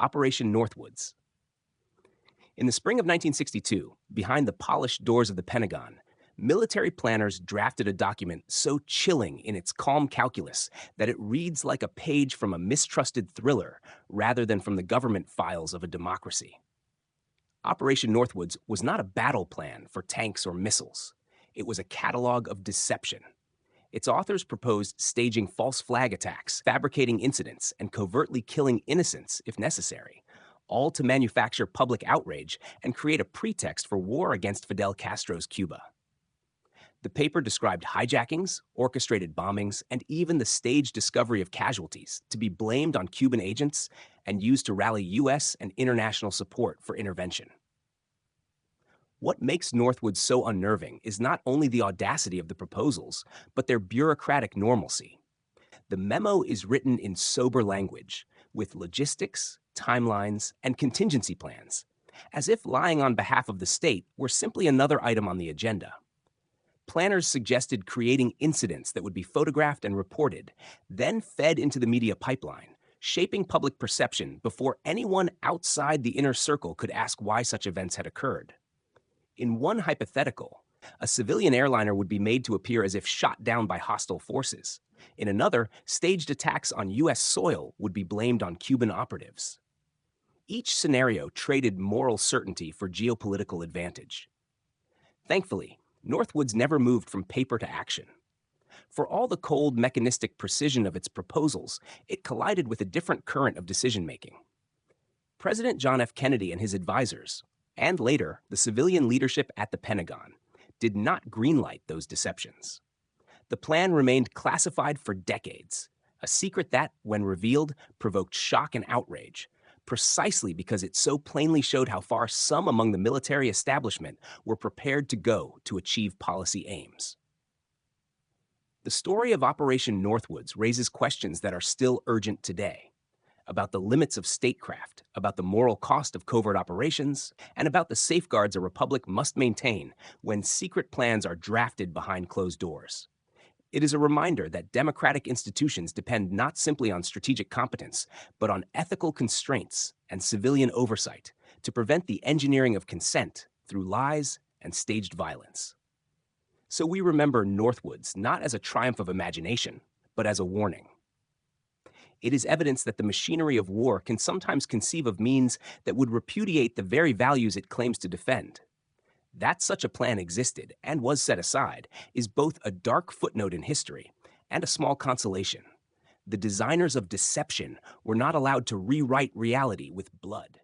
Operation Northwoods. In the spring of 1962, behind the polished doors of the Pentagon, military planners drafted a document so chilling in its calm calculus that it reads like a page from a mistrusted thriller rather than from the government files of a democracy. Operation Northwoods was not a battle plan for tanks or missiles. It was a catalog of deception. Its authors proposed staging false flag attacks, fabricating incidents, and covertly killing innocents if necessary, all to manufacture public outrage and create a pretext for war against Fidel Castro's Cuba. The paper described hijackings, orchestrated bombings, and even the staged discovery of casualties to be blamed on Cuban agents and used to rally U.S. and international support for intervention. What makes Northwoods so unnerving is not only the audacity of the proposals, but their bureaucratic normalcy. The memo is written in sober language, with logistics, timelines, and contingency plans, as if lying on behalf of the state were simply another item on the agenda. Planners suggested creating incidents that would be photographed and reported, then fed into the media pipeline, shaping public perception before anyone outside the inner circle could ask why such events had occurred. In one hypothetical, a civilian airliner would be made to appear as if shot down by hostile forces. In another, staged attacks on U.S. soil would be blamed on Cuban operatives. Each scenario traded moral certainty for geopolitical advantage. Thankfully, Northwoods never moved from paper to action. For all the cold, mechanistic precision of its proposals, it collided with a different current of decision-making. President John F. Kennedy and his advisors, and later the civilian leadership at the Pentagon, did not greenlight those deceptions. The plan remained classified for decades, a secret that, when revealed, provoked shock and outrage, precisely because it so plainly showed how far some among the military establishment were prepared to go to achieve policy aims. The story of Operation Northwoods raises questions that are still urgent today, about the limits of statecraft, about the moral cost of covert operations, and about the safeguards a republic must maintain when secret plans are drafted behind closed doors. It is a reminder that democratic institutions depend not simply on strategic competence, but on ethical constraints and civilian oversight to prevent the engineering of consent through lies and staged violence. So we remember Northwoods not as a triumph of imagination, but as a warning. It is evidence that the machinery of war can sometimes conceive of means that would repudiate the very values it claims to defend. That such a plan existed and was set aside is both a dark footnote in history and a small consolation. The designers of deception were not allowed to rewrite reality with blood.